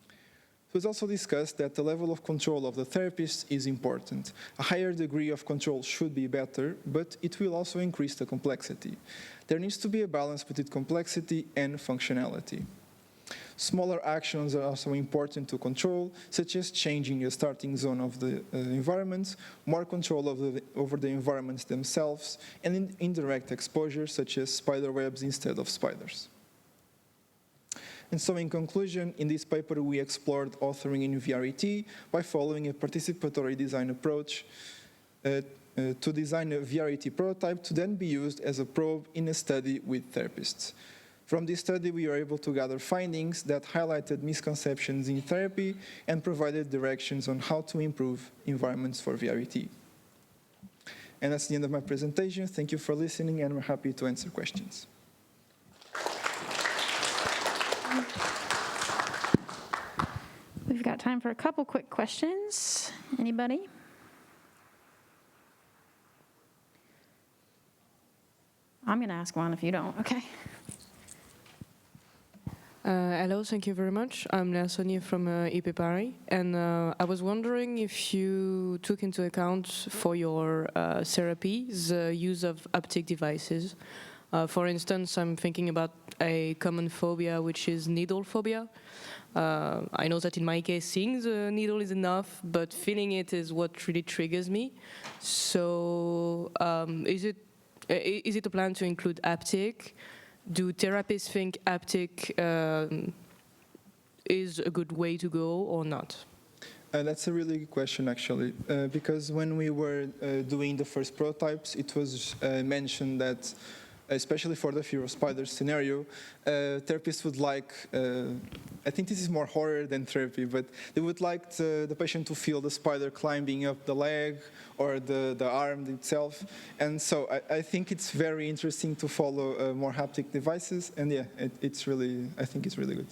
S7: It was also discussed that the level of control of the therapist is important. A higher degree of control should be better, but it will also increase the complexity. There needs to be a balance between complexity and functionality. Smaller actions are also important to control, such as changing the starting zone of the environments, more control over the environments themselves, and indirect exposure, such as spider webs instead of spiders. And so in conclusion, in this paper we explored authoring in VRAT by following a participatory design approach to design a VRAT prototype to then be used as a probe in a study with therapists. From this study, we were able to gather findings that highlighted misconceptions in therapy and provided directions on how to improve environments for VRAT. And that's the end of my presentation. Thank you for listening, and I'm happy to answer questions.
S1: We've got time for a couple quick questions. Anybody? I'm going to ask one if you don't, okay?
S8: Hello, thank you very much. I'm Léa Saunier from IP Paris, and I was wondering if you took into account for your therapy the use of haptic devices. For instance, I'm thinking about a common phobia, which is needle phobia. I know that in my case, seeing the needle is enough, but feeling it is what really triggers me. So is it a plan to include haptic? Do therapists think haptic is a good way to go or not?
S7: That's a really good question, actually, because when we were doing the first prototypes, it was mentioned that, especially for the fear of spiders scenario, therapists would like, I think this is more horror than therapy, but they would like the patient to feel the spider climbing up the leg or the arm itself. And so I think it's very interesting to follow more haptic devices. And yeah, it's really, I think it's really good.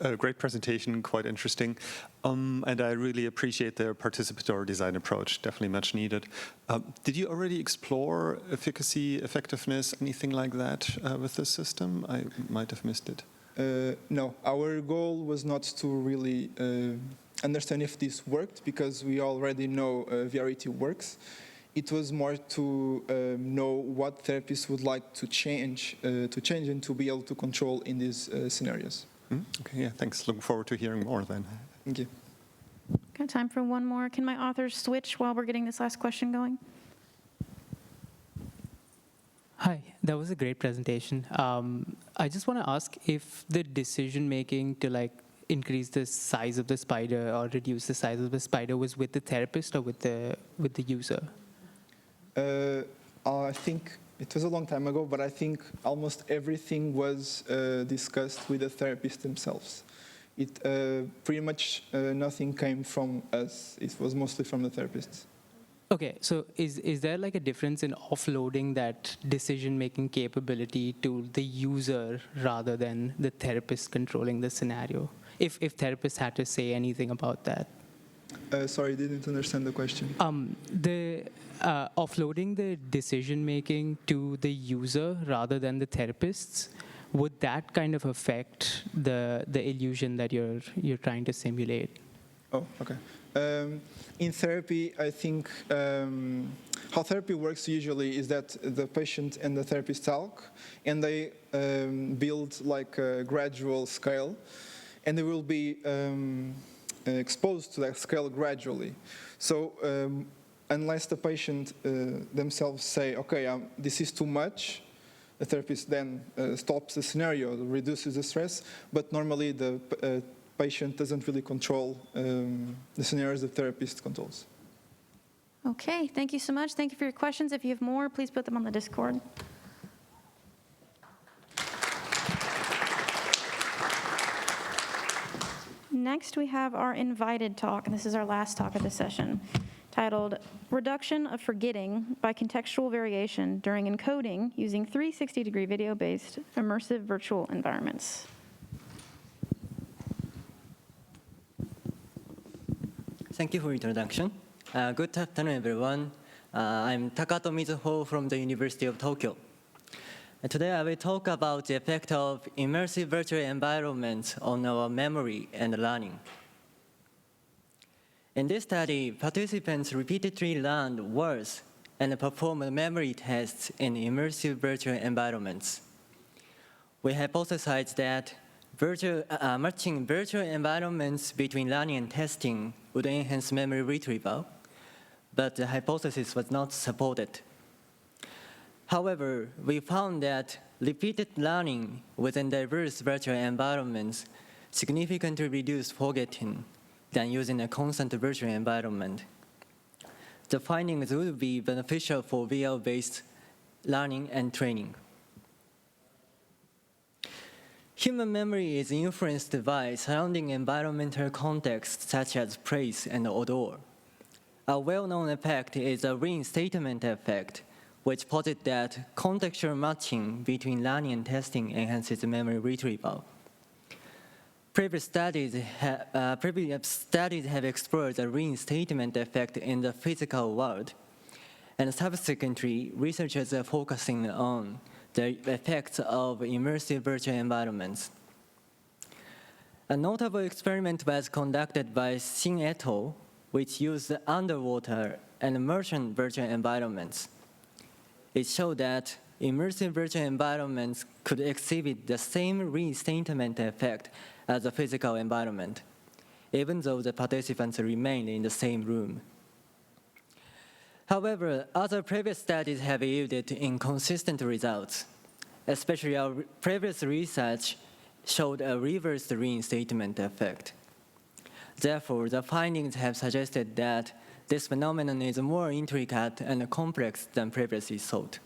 S9: A great presentation, quite interesting. And I really appreciate the participatory design approach, definitely much needed. Did you already explore efficacy, effectiveness, anything like that with this system? I might have missed it.
S7: No, our goal was not to really understand if this worked, because we already know VRT works. It was more to know what therapists would like to change and to be able to control in these scenarios.
S9: Okay, yeah, thanks. Looking forward to hearing more then.
S7: Thank you.
S1: Got time for one more. Can my authors switch while we're getting this last question going?
S10: Hi, that was a great presentation. I just want to ask if the decision making to increase the size of the spider or reduce the size of the spider was with the therapist or with the user?
S7: I think it was a long time ago, but I think almost everything was discussed with the therapists themselves. It pretty much nothing came from us. It was mostly from the therapists.
S10: Okay, so is there a difference in offloading that decision-making capability to the user rather than the therapist controlling the scenario? If therapists had to say anything about that?
S7: Sorry, didn't understand the question.
S10: Offloading the decision-making to the user rather than the therapists, would that kind of affect the illusion that you're trying to simulate?
S7: Oh, okay. In therapy, I think how therapy works usually is that the patient and the therapist talk, and they build a gradual scale, and they will be exposed to that scale gradually. So unless the patient themselves say, okay, this is too much, the therapist then stops the scenario, reduces the stress, but normally the patient doesn't really control the scenarios the therapist controls.
S1: Okay, thank you so much. Thank you for your questions. If you have more, please put them on the Discord. Next, we have our invited talk, and this is our last talk of the session, titled Reduction of Forgetting by Contextual Variation During Encoding Using 360-Degree Video-Based Immersive Virtual Environments.
S11: Thank you for introduction. Good afternoon, everyone. I'm Takato Mizuho from the University of Tokyo. Today I will talk about the effect of immersive virtual environments on our memory and learning. In this study, participants repeatedly learned words and performed memory tests in immersive virtual environments. We hypothesized that matching virtual environments between learning and testing would enhance memory retrieval, but the hypothesis was not supported. However, we found that repeated learning within diverse virtual environments significantly reduced forgetting than using a constant virtual environment. The findings would be beneficial for VR-based learning and training. Human memory is influenced by surrounding environmental contexts such as place and odor. A well-known effect is the reinstatement effect, which posits that contextual matching between learning and testing enhances memory retrieval. Previous studies have explored the reinstatement effect in the physical world, and subsequently, researchers are focusing on the effects of immersive virtual environments. A notable experiment was conducted by Xin et al., which used underwater and immersion virtual environments. It showed that immersive virtual environments could exhibit the same reinstatement effect as the physical environment, even though the participants remained in the same room. However, other previous studies have yielded inconsistent results. Especially our previous research showed a reversed reinstatement effect. Therefore, the findings have suggested that this phenomenon is more intricate and complex than previously thought.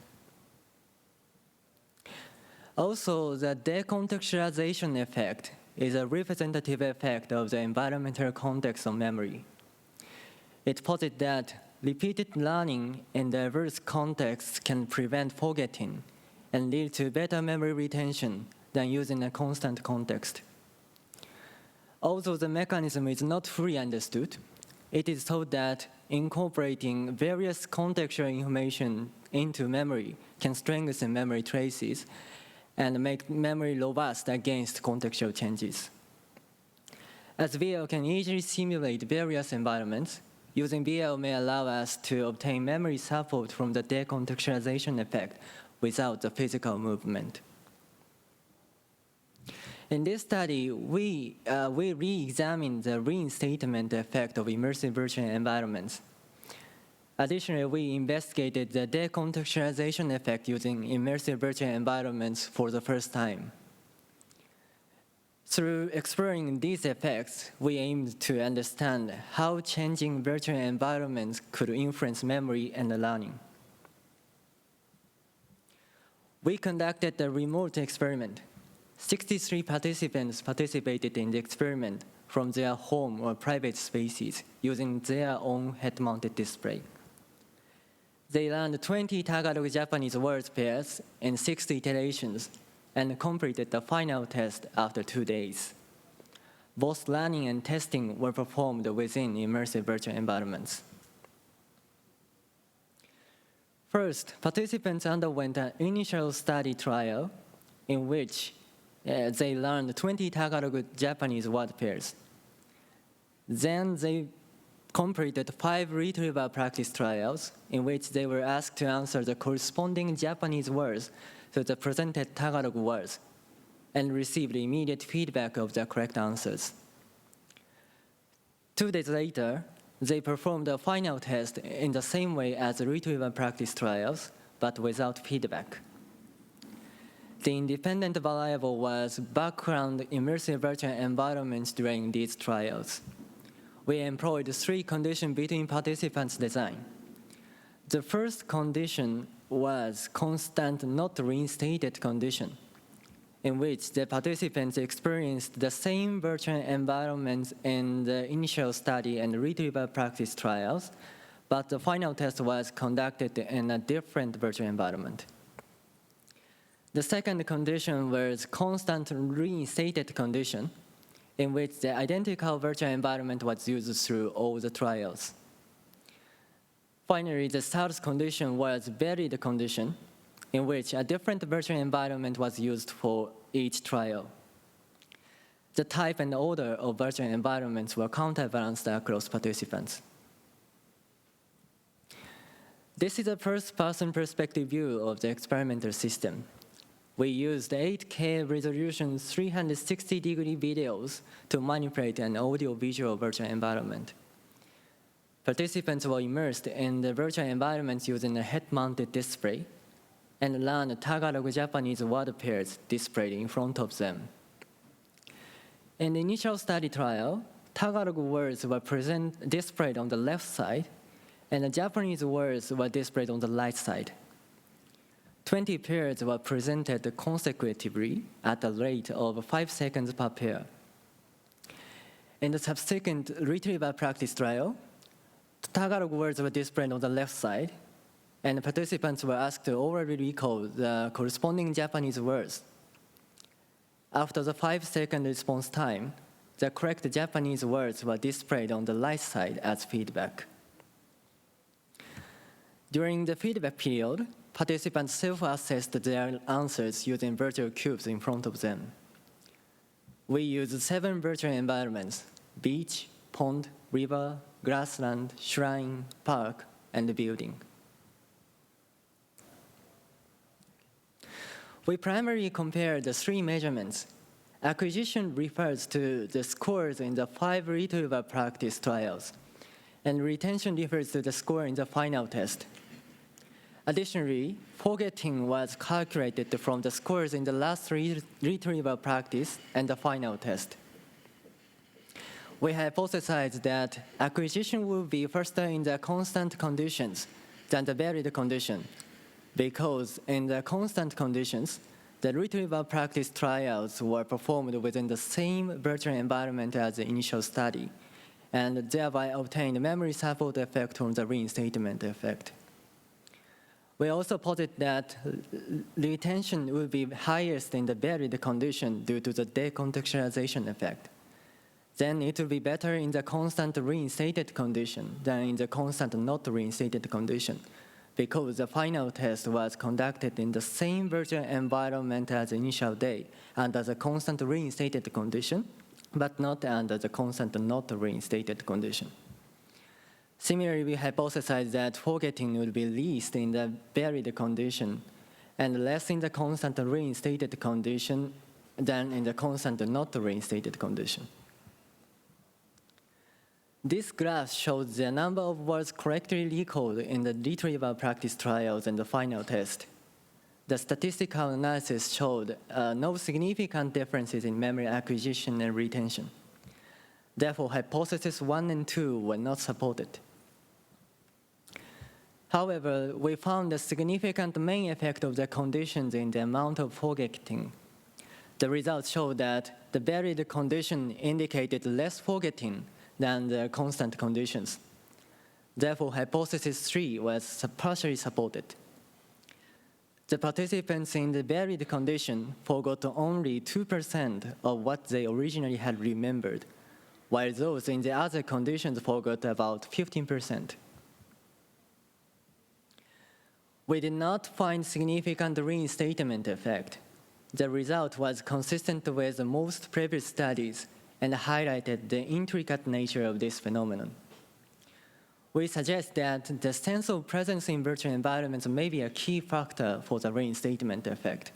S11: Also, the decontextualization effect is a representative effect of the environmental context of memory. It posits that repeated learning in diverse contexts can prevent forgetting and lead to better memory retention than using a constant context. Although the mechanism is not fully understood, it is thought that incorporating various contextual information into memory can strengthen memory traces and make memory robust against contextual changes. As VL can easily simulate various environments, using VL may allow us to obtain memory support from the decontextualization effect without the physical movement. In this study, we re-examined the reinstatement effect of immersive virtual environments. Additionally, we investigated the decontextualization effect using immersive virtual environments for the first time. Through exploring these effects, we aimed to understand how changing virtual environments could influence memory and learning. We conducted a remote experiment. 63 participants participated in the experiment from their home or private spaces using their own head-mounted display. They learned 20 Tagalog Japanese word pairs in 6 iterations and completed the final test after 2 days. Both learning and testing were performed within immersive virtual environments. First, participants underwent an initial study trial in which they learned 20 Tagalog Japanese word pairs. Then they completed 5 retrieval practice trials in which they were asked to answer the corresponding Japanese words to the presented Tagalog words and received immediate feedback of the correct answers. 2 days later, they performed a final test in the same way as the retrieval practice trials, but without feedback. The independent variable was background immersive virtual environments during these trials. We employed 3 conditions between participants' design. The first condition was constant, not reinstated condition, in which the participants experienced the same virtual environments in the initial study and retrieval practice trials, but the final test was conducted in a different virtual environment. The second condition was constant reinstated condition, in which the identical virtual environment was used through all the trials. Finally, the third condition was varied condition, in which a different virtual environment was used for each trial. The type and order of virtual environments were counterbalanced across participants. This is a first-person perspective view of the experimental system. We used 8K resolution 360-degree videos to manipulate an audio-visual virtual environment. Participants were immersed in the virtual environments using a head-mounted display and learned Tagalog Japanese word pairs displayed in front of them. In the initial study trial, Tagalog words were displayed on the left side, and the Japanese words were displayed on the right side. 20 pairs were presented consecutively at a rate of 5 seconds per pair. In the subsequent retrieval practice trial, Tagalog words were displayed on the left side, and participants were asked to orally recall the corresponding Japanese words. After the 5-second response time, the correct Japanese words were displayed on the right side as feedback. During the feedback period, participants self-assessed their answers using virtual cubes in front of them. We used 7 virtual environments: beach, pond, river, grassland, shrine, park, and building. We primarily compared the 3 measurements. Acquisition refers to the scores in the 5 retrieval practice trials, and retention refers to the score in the final test. Additionally, forgetting was calculated from the scores in the last retrieval practice and the final test. We hypothesized that acquisition will be faster in the constant conditions than the varied condition, because in the constant conditions, the retrieval practice trials were performed within the same virtual environment as the initial study, and thereby obtained memory support effect from the reinstatement effect. We also posit that retention will be highest in the varied condition due to the decontextualization effect. Then it will be better in the constant reinstated condition than in the constant not reinstated condition, because the final test was conducted in the same virtual environment as the initial day under the constant reinstated condition, but not under the constant not reinstated condition. Similarly, we hypothesized that forgetting would be least in the varied condition and less in the constant reinstated condition than in the constant not reinstated condition. This graph shows the number of words correctly recalled in the retrieval practice trials and the final test. The statistical analysis showed no significant differences in memory acquisition and retention. Therefore, hypotheses 1 and 2 were not supported. However, we found a significant main effect of the conditions in the amount of forgetting. The results showed that the varied condition indicated less forgetting than the constant conditions. Therefore, hypothesis 3 was partially supported. The participants in the varied condition forgot only 2% of what they originally had remembered, while those in the other conditions forgot about 15%. We did not find significant reinstatement effect. The result was consistent with most previous studies and highlighted the intricate nature of this phenomenon. We suggest that the sense of presence in virtual environments may be a key factor for the reinstatement effect.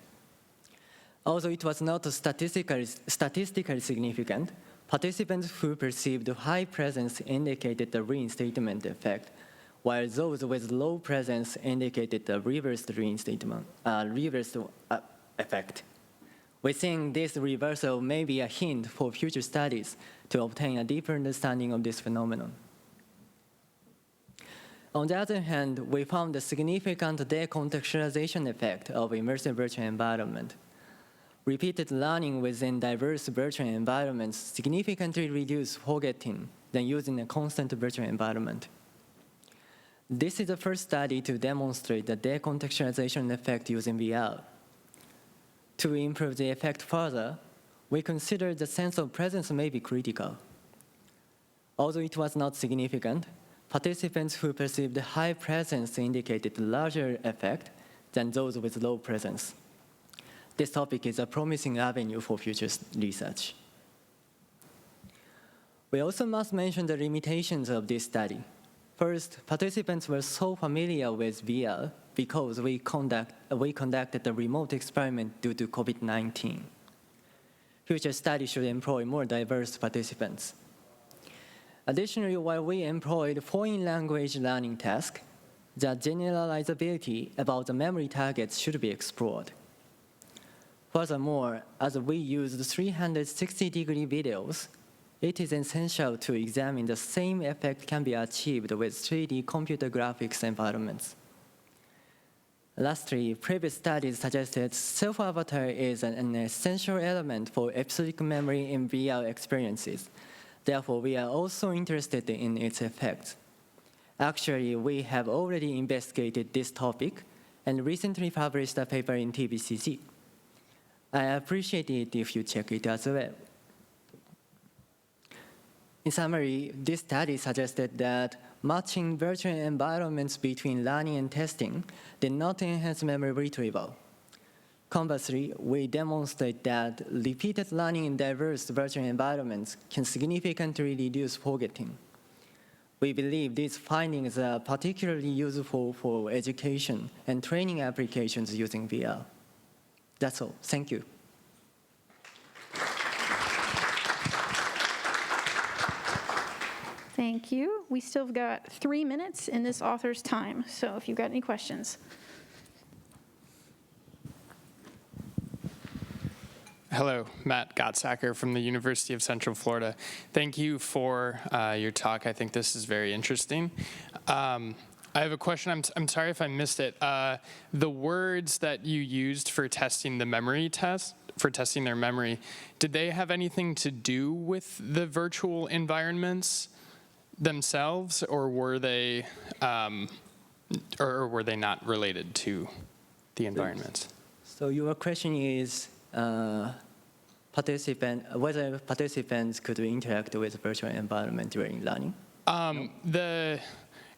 S11: Although it was not statistically significant, participants who perceived high presence indicated the reinstatement effect, while those with low presence indicated the reversed effect. We think this reversal may be a hint for future studies to obtain a deeper understanding of this phenomenon. On the other hand, we found a significant decontextualization effect of immersive virtual environment. Repeated learning within diverse virtual environments significantly reduce forgetting than using a constant virtual environment. This is the first study to demonstrate the decontextualization effect using VR. To improve the effect further, we consider the sense of presence may be critical. Although it was not significant, participants who perceived high presence indicated larger effect than those with low presence. This topic is a promising avenue for future research. We also must mention the limitations of this study. First, participants were so familiar with VR because we conducted a remote experiment due to COVID-19. Future studies should employ more diverse participants. Additionally, while we employed foreign language learning tasks, the generalizability about the memory targets should be explored. Furthermore, as we used 360-degree videos, it is essential to examine the same effect can be achieved with 3D computer graphics environments. Lastly, previous studies suggested self-avatar is an essential element for episodic memory in VR experiences. Therefore, we are also interested in its effects. Actually, we have already investigated this topic and recently published a paper in TBCC. I appreciate it if you check it as well. In summary, this study suggested that matching virtual environments between learning and testing did not enhance memory retrieval. Conversely, we demonstrate that repeated learning in diverse virtual environments can significantly reduce forgetting. We believe these findings are particularly useful for education and training applications using VR. That's all. Thank you.
S1: Thank you. We still have got 3 minutes in this author's time, so if you've got any questions.
S12: Hello, Matt Gottsacker from the University of Central Florida. Thank you for your talk. I think this is very interesting. I have a question. I'm sorry if I missed it. The words that you used for testing the memory test, for testing their memory, did they have anything to do with the virtual environments themselves, or were they not related to the environments?
S11: So your question is whether participants could interact with virtual environment during learning?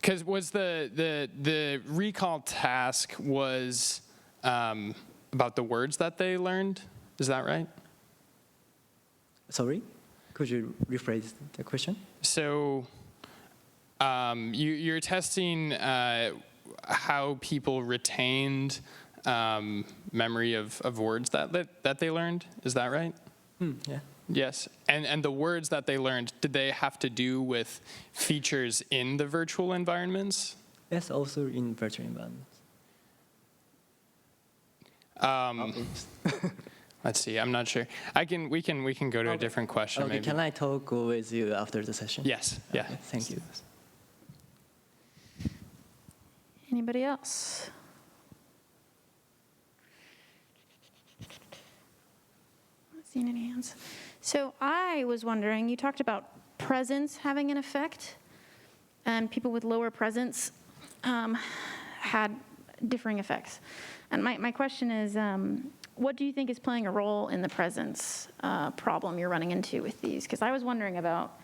S12: Because was the recall task was about the words that they learned? Is that right?
S11: Sorry, could you rephrase the question?
S12: So you're testing how people retained memory of words that they learned. Is that right?
S11: Yeah.
S12: Yes. And the words that they learned, did they have to do with features in the virtual environments?
S11: Yes, also in virtual environments.
S12: Let's see. I'm not sure. We can go to a different question.
S11: Okay,
S12: maybe.
S11: can I talk with you after the session?
S12: Yes. Yeah.
S11: Okay, thank you.
S1: Anybody else? Not seeing any hands. So I was wondering, you talked about presence having an effect, and people with lower presence had differing effects. And my question is, what do you think is playing a role in the presence problem you're running into with these? Because I was wondering about,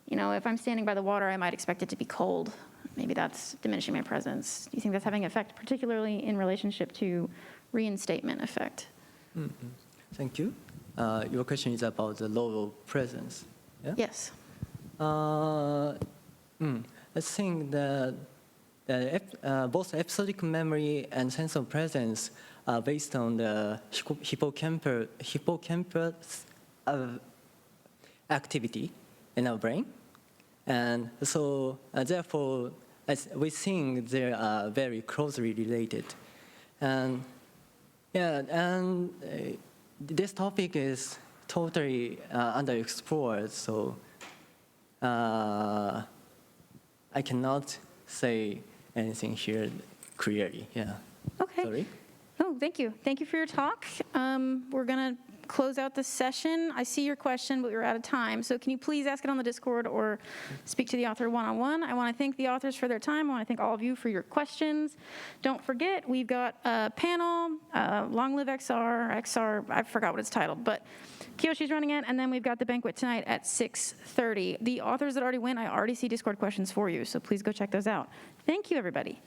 S1: if I'm standing by the water, I might expect it to be cold. Maybe that's diminishing my presence. Do you think that's having an effect, particularly in relationship to reinstatement effect?
S11: Mm-hmm. Thank you. Your question is about the low presence. Yeah?
S1: Yes.
S11: I think that both episodic memory and sense of presence are based on the hippocampus activity in our brain. And so, therefore, we think they are very closely related. And this topic is totally underexplored, so I cannot say anything here clearly. Yeah.
S1: Okay.
S11: Sorry.
S1: Oh, thank you. Thank you for your talk. We're going to close out this session. I see your question, but we're out of time. So can you please ask it on the Discord or speak to the author one-on-one? I want to thank the authors for their time. I want to thank all of you for your questions. Don't forget, we've got a panel, Long Live XR, I forgot what it's titled, but Kiyoshi's running it, and then we've got the banquet tonight at 6:30. The authors that already went, I already see Discord questions for you, so please go check those out. Thank you, everybody.